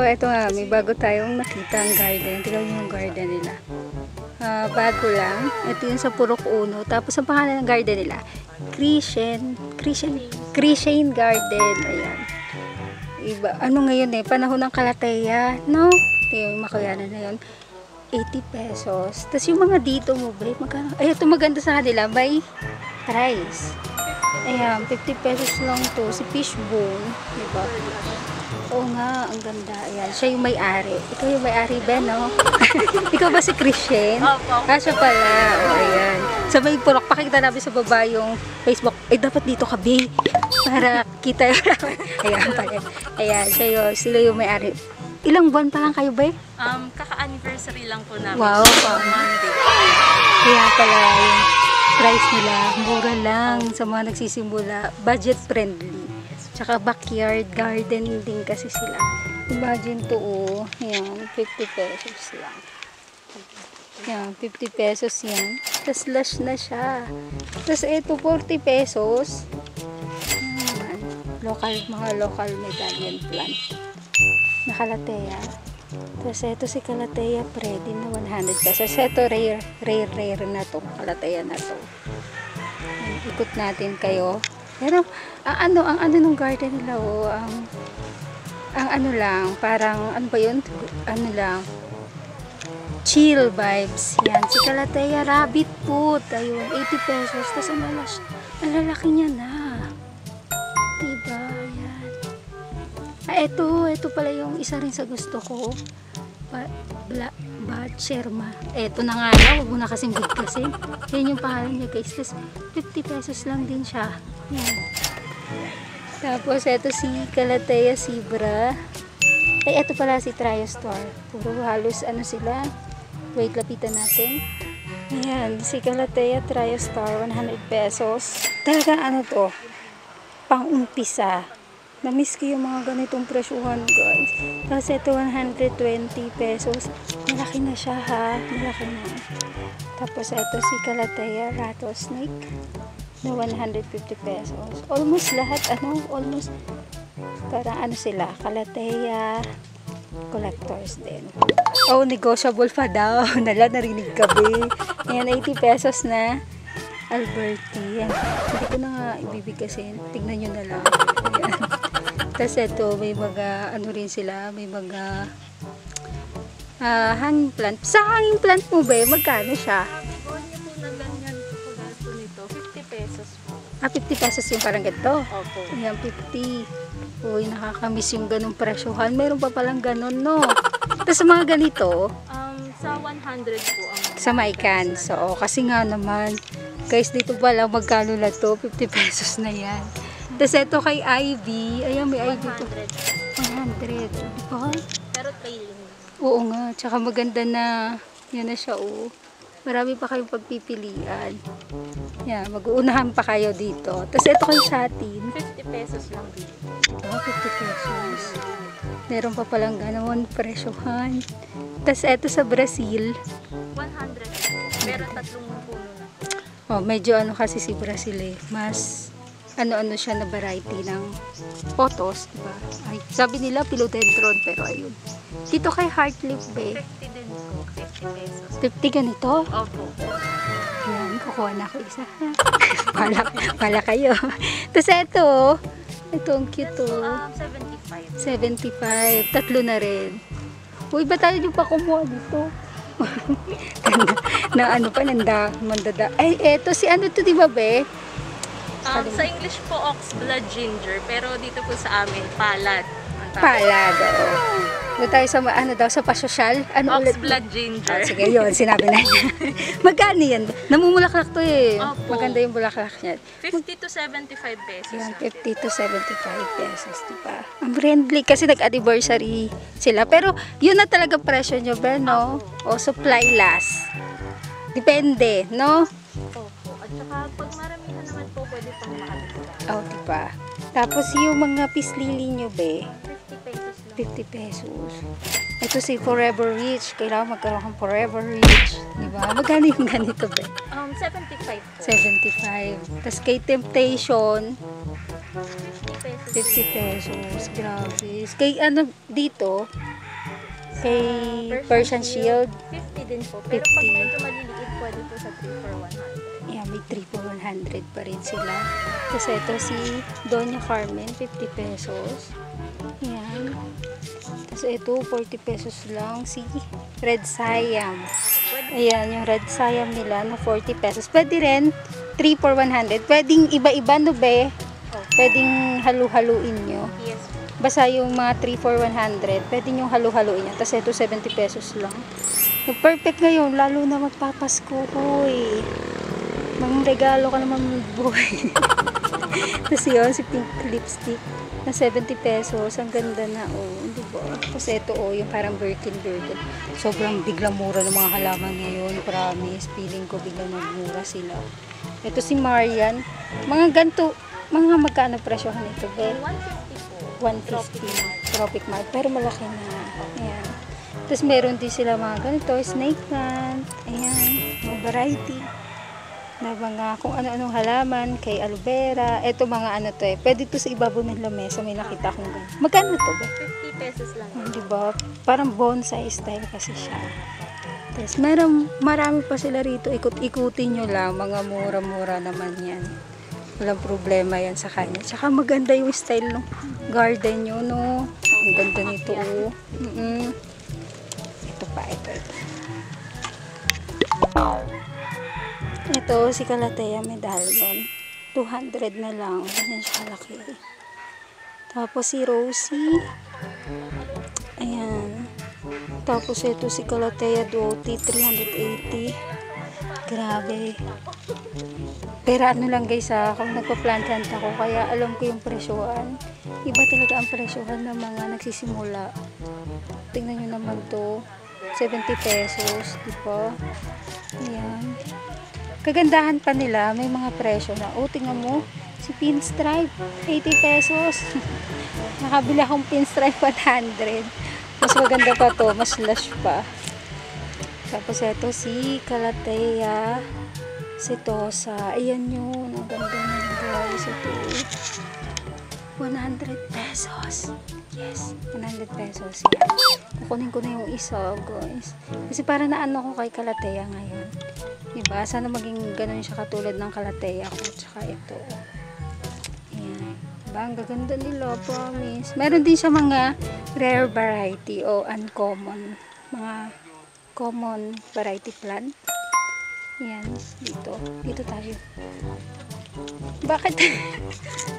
eto nga, may bago tayong nakita ang garden. Tignan niyo yung garden nila. Bago lang. Ito yung sa Purok Uno. Tapos ang pangalan ng garden nila, Christian Garden. Ayan. Iba. Ano ngayon eh, panahon ng Kalateya, no? Ito yung makuyanan na yun. 80 pesos. Tapos yung mga dito mo, ba, magkano? Ay, ito maganda sa kanila, may price. Ayan, 50 pesos lang to. Si Fishbone, diba? Oo nga, ang ganda. Ayan, siya yung may-ari. Ikaw yung may-ari, Ben, no? Ikaw ba si Christian? Opo. Siya pala. O, ayan. Sa may purok, pakikita namin sa baba yung Facebook. Ay, dapat dito ka, B. Para kita yung... Ayan, pala. Ayan, siya yun. Sila yung may-ari. Ilang buwan pa lang kayo, ba? Kaka-anniversary lang po namin. Wow, pa. Monday. Kaya pala yung price nila, mura lang sa mga nagsisimula. Budget friendly. Tsaka backyard gardening din kasi sila. Imagine to, oh. Ayan, 50 pesos lang. Ayan, 50 pesos yan. Tapos lush na siya. Tapos ito, 40 pesos. Ayan, mga local medallion plant. Na Calathea. Tapos ito si Calathea Predi na 100 pesos. Ito rare na to. Calathea na to. Ayan, ikot natin kayo. Pero ang ano ng garden nila, oh, ang ano lang, parang ano ba yun? Ano lang, chill vibes. Yan, si Calathea rabbit food. Ayun, 80 pesos. Tapos ang lalaki niya na. Diba? Yan. Ito pala yung isa rin sa gusto ko. Sherma. Eto na nga lang, huwag mo na kasing bigkasin. Yan yung pangalan niya, guys. Tapos 50 pesos lang din siya. Yan. Tapos eto si Calathea Zebra. Ay, eto pala si Triostar. Puro halos ano sila. Wait, lapitan natin. Ayan, si Calathea Triostar, 100 pesos. Talaga ano to? Pang-umpisa. Na-miss ko yung mga ganitong presyuhan, guys. Tapos ito 120 pesos. Malaki na siya, ha? Malaki na. Tapos ito si Calathea Rattlesnake na 150 pesos. Almost lahat, almost parang ano sila, Calathea collectors din. Oh, negotiable pa daw. Narinig gabi. Ayan, 80 pesos na. Alberti. Yan. Hindi ko na nga ibibigkasin. Tignan nyo na lang. Ayan. Tapos ito, may mga, ano rin sila, may mga hanging plant. Sa hanging plant mo ba, magkano siya? Kung niyo po na ganyan po nito, 50 pesos po. 50 pesos yung parang ganito? Opo. Ayan, 50. Uy, nakakamiss yung ganong presyohan. Meron pa palang ganon, no? Tapos sa mga ganito, sa 100 po ang... sa Maikan. So, kasi nga naman, guys, dito pala magkano na to? 50 pesos na yan. Tapos ito kay Ivy. Ayan, may Ivy to. 100. Diba? Pero trailing. Oo nga. Tsaka maganda na. Yan na siya, oh. Marami pa kayong pagpipilian. Yan, mag-uunahan pa kayo dito. Tapos ito kay Satin. 50 pesos lang dito. Oh, 50 pesos. Meron pa palang ganon presyohan. Tapos ito sa Brazil. 100. Pero tatlong puno na. Oh, medyo ano kasi si Brazil eh. Mas ano siya na variety ng photos, diba? Ay, sabi nila philodendron, pero ayun. Dito kay Heartleaf Bay. 50 din po. 50 pesos. 50 ganito? Opo. Yan, kukuha na ako isa. Pala kayo. Tapos ito ang cute to. 75. 75. Tatlo na rin. Uy, ba tayo yung pa kumuha dito? na ano pa, mandada. Ay, eto, si ano to, di ba, be? Sa English po, oxblood ginger. Pero dito po sa amin, palad. Palad, oo. Doon tayo sa, ano daw, sa pasosyal? Ano ulit? Oxblood ginger. Sige, yun, sinabi na niya. Magkano yan? Namumulaklak to eh. Opo. Maganda yung bulaklak niya. 50 to 75 pesos. Yan, natin. 50 to 75 pesos, diba? Ang friendly kasi nag-anniversary sila. Pero, yun na talaga presyo nyo, ba, no? O supply last. Depende, no? Opo. At saka, pag maramihan naman po, pwede pang makalimutan. O, diba? Tapos, yung mga pislili nyo, be, 50 pesos lang. 50 pesos. Ito si Forever Rich. Kailangan magkaroon kang Forever Rich. Diba? Magkano yung ganito, be? 75 po. 75. Tapos kay Temptation, 50 pesos. 50 pesos. Grabe. Kay ano dito, Kay Persian Shield, 50 din po. Pero pag 50. medyo maliliit, pwede po sa 3 for 100. yeah, may 3 for 100 pa rin sila. Tapos ito si Doña Carmen, 50 pesos. Yan. Tapos ito, 40 pesos lang. Si Red Siam. Ayan, yung Red Siam nila na 40 pesos. Pwede rin 3 for 100. Pwedeng iba-iba, no be? Pwedeng halu-haluin nyo. Yes. Basta yung mga 3 for 100, pwede nyo halu-haluin yan. Tapos ito, 70 pesos lang. Yung perfect ngayon, lalo na magpapasko. Hoy, mang regalo ka naman, boy. Tapos yun, si pink lipstick na 70 pesos. Ang ganda na, oh. Diba? Tapos ito, oh, yung parang Birkin. Sobrang biglang mura ng mga halaman ngayon. Promise. Feeling ko biglang magmura sila. Ito si Marian. Mga ganito, mga magkano presyohan ito, be? 150 po. 150. Tropic Mart. Pero malaki na. Ayan. Tapos meron din sila mga ganito, snake plant. Ayan. Mga variety. Na mga kung ano-anong halaman, kay aloe vera. Ito mga ano to eh. Pwede to sa ibabaw ng lamesa. May nakita akong ganito. Magkano to ba? 50 pesos lang. Diba? Parang bonsai style kasi siya. Tapos marami pa sila rito. Ikot-ikutin nyo lang. Mga mura-mura naman yan. Walang problema yan sa kanya. Tsaka maganda yung style ng garden nyo, no? Ang ganda nito, oh. Ito pa, ito. Ito, si Calathea medallion. 200 na lang. Ganyan siya kalaki. Tapos si Rosie. Ayan. Tapos ito si Calathea Doty. 380. Grabe. Pero ano lang guys kung nagpa-plant hunt ako, kaya alam ko yung presyohan. Iba talaga ang presyohan ng mga nagsisimula. Tingnan nyo naman to. 70 pesos. Diba? Ayan. Kagandahan pa nila, may mga presyo na, oh, tingnan mo, si pinstripe, 80 pesos. Nakabili akong pinstripe 100. Mas maganda pa to, mas lush pa. Tapos ito si Calathea setosa. Ayan yun, ang ganda nyo guys. Ito, 100 pesos. Yes, 100 pesos yan. Kukunin ko na yung isa guys. Kasi para naano ko kay Calathea ngayon. Diba? Sana maging ganun siya katulad ng Calathea ko. Tsaka ito. Ayan. Diba? Ang gaganda nila, promise. Meron din siya mga rare variety o uncommon. Mga common variety plant. Ayan. Dito. Dito tayo. Bakit?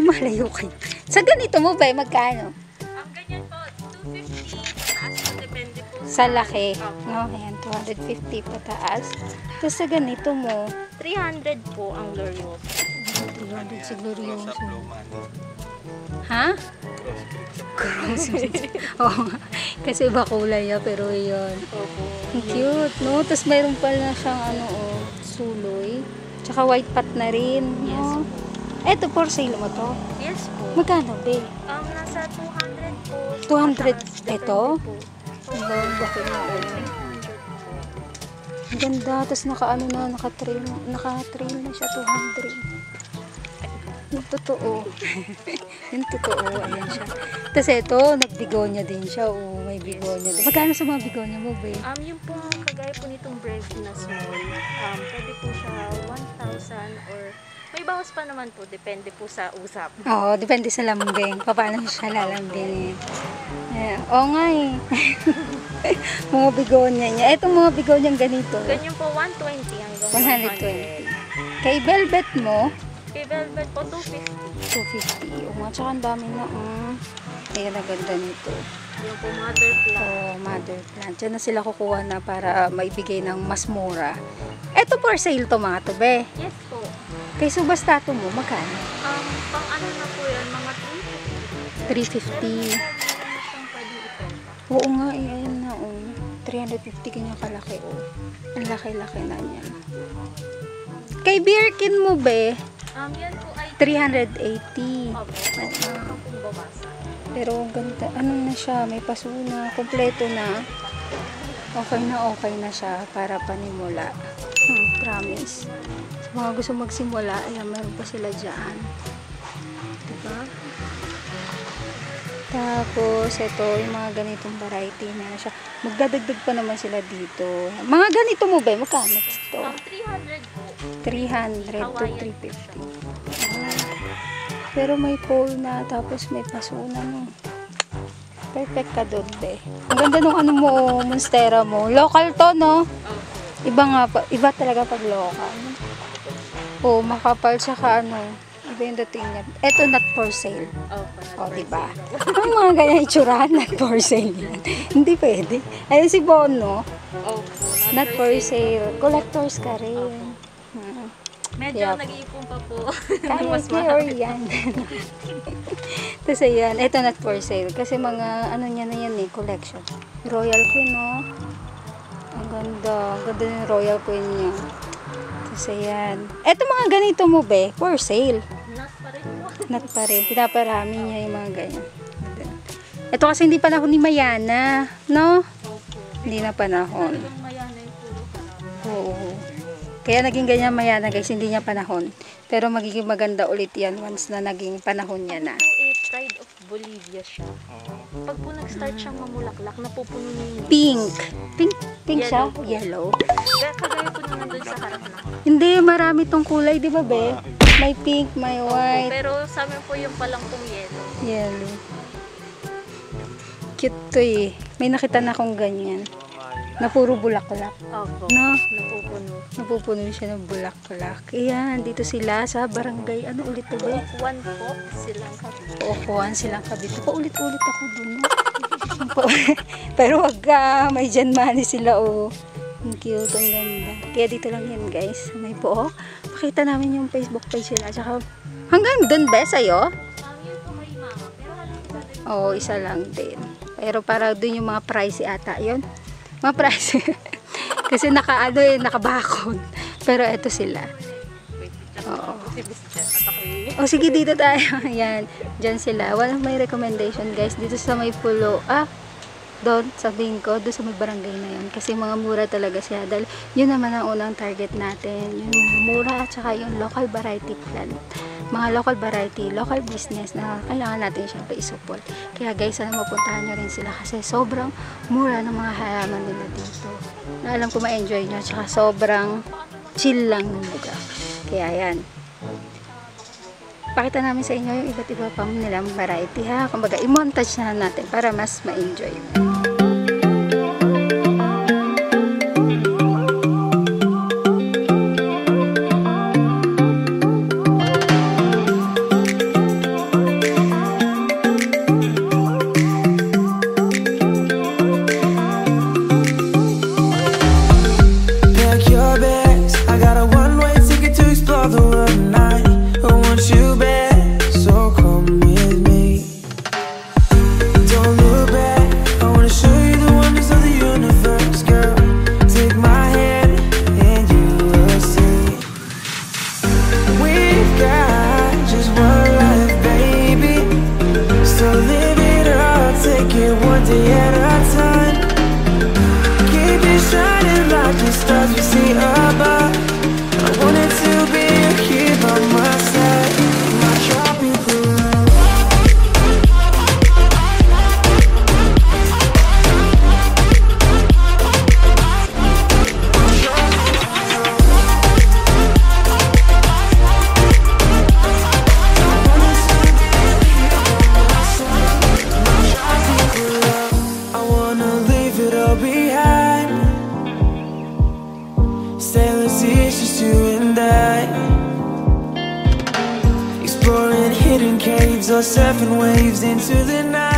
Malayo kayo. Sa ganito mo ba? Magkano? Ang ganyan po, 250. Taas po, depende po Sa laki. No? Ayan. 250 pataas. Tapos sa ganito mo, 300 po ang L'Oreal. 300 si Glorioso. Ha? Cross. Oo nga. Kasi iba kulay niya, pero yun. Opo. Ang cute, no? Tapos mayroon pala siyang ano, oh, suloy. Tsaka white pot na rin. Yes. No? Eto, for sale mo to. Yes po. Magkano, be? Nasa 200 po. 200 Depende ito? po. Ang bakit na, oh. Ang ganda, tapos naka-ano na, naka-trail na siya, 200. Yung totoo. Yung totoo, ayan siya. Tapos ito, nag-bigonya din siya, oh, may bigonya din. Magkano sa mga bigonya mo, be? Yung po, kagaya po nitong brave na small, pwede po siya 1,000 or may bawas pa naman po, depende po sa usap. Oo, depende sa lambing. Paano siya lalambingin. Oo nga eh. Mga bigonya niya. Etong mga bigonya ganito. Ganyan po, 120 hanggang 120. Kay velvet mo, Kay velvet po, 250. 250. Oo nga, tsaka ang dami na. Ayan, ang ganda nito. Yung po, mother plant. Oh, mother plant. Diyan na sila kukuha na para maibigay ng mas mura. Eto for sale to mga to, be. Yes po. Kay subastato mo, magkano? Pang ano na po yan, mga 350. 350. Pwede ito. Oo nga, eh, ayan na, oh. 350 ganyan kalaki, oh. Ang laki-laki na niya. Kay Birkin mo, be, Yan po ay 380. Opo, pwede naman pong babasa. Pero ang ganda, ano na siya, may pasuna, kompleto na. Okay na siya para panimula. Promise. Sa mga gusto magsimula, ayan, meron pa sila dyan. Diba? Tapos, ito, yung mga ganitong variety na siya. Magdadagdag pa naman sila dito. Mga ganito mo ba? Magkano ito? 300 po. 300 to Hawaiian 350. Pero may pole na, tapos may pasuna no. Perfect ka doon, be. Ang ganda nung ano mo, monstera mo. Local to, no? Iba nga, iba talaga pag local. Oh, makapal saka ano. Iba yung dating niya. Ito, not for sale. O, diba? Ang mga ganyan itsurahan, not for sale yan. Hindi pwede. Ayun si Bono. Not for sale. Collectors ka rin. Medyo nag-iipon pa po. Kaya yan. Tapos ayan, ito not for sale. Kasi mga, ano niya na yan eh, collection. Royal Queen, no? Ang ganda. Ang ganda yung Royal Queen niya. Tapos ayan. Ito mga ganito mo, be, for sale. Not pa rin po. Not pa rin. Pinaparami niya yung mga ganyan. Ito kasi hindi panahon ni Mayana, no? Hindi na panahon. Talagang Mayana yung puro panahon. Oo. Kaya naging ganyan Mayana, guys, hindi niya panahon. Pero magiging maganda ulit yan once na naging panahon niya na. Pride of Bolivia siya. Pag po nag-start siyang mamulaklak, napupuno niya yung Pink. Pink siya? Yellow. Kagaya po nung nandun sa harap na. Hindi, marami tong kulay, di ba, be? May pink, may white. Pero sa amin po yung palang pong yellow. Yellow. Cute to eh. May nakita na akong ganyan. Na puro bulaklak. Opo. No? Napupuno. Napupuno siya ng bulaklak. Ayan, dito sila sa barangay. Ano ulit to ba? One po silang kapit. Uupuan silang kabito. Paulit-ulit ako dun. No? Pero wag ka. May dyan mani sila. Oh. Ang cute. Ang ganda. Kaya dito lang yan, guys. May po. Pakita namin yung Facebook page sila. Tsaka hanggang dun ba sa'yo? Yun po kay mama. Pero halos isa din. Oo, isa lang din. Pero para dun yung mga pricey ata. Yun. Mga pricey. Kasi nakaano eh, nakabakod. Pero eto sila. Oo. O sige, dito tayo. Ayan. Diyan sila. Walang may recommendation, guys. Dito sa may pulo. Doon, sabihin ko, doon sa may barangay na yun. Kasi mga mura talaga siya. Dahil yun naman ang unang target natin. Yung mura at saka yung local variety plant. Mga local variety, local business na kailangan natin siyempre isupport. Kaya guys, sana mapuntahan nyo rin sila kasi sobrang mura ng mga halaman nila dito. Na alam ko ma-enjoy nyo. Tsaka sobrang chill lang ng lugar. Kaya yan. Pakita namin sa inyo yung iba't iba pang nilang variety ha. Kumbaga, i-montage na natin para mas ma-enjoy. Or surfing waves into the night.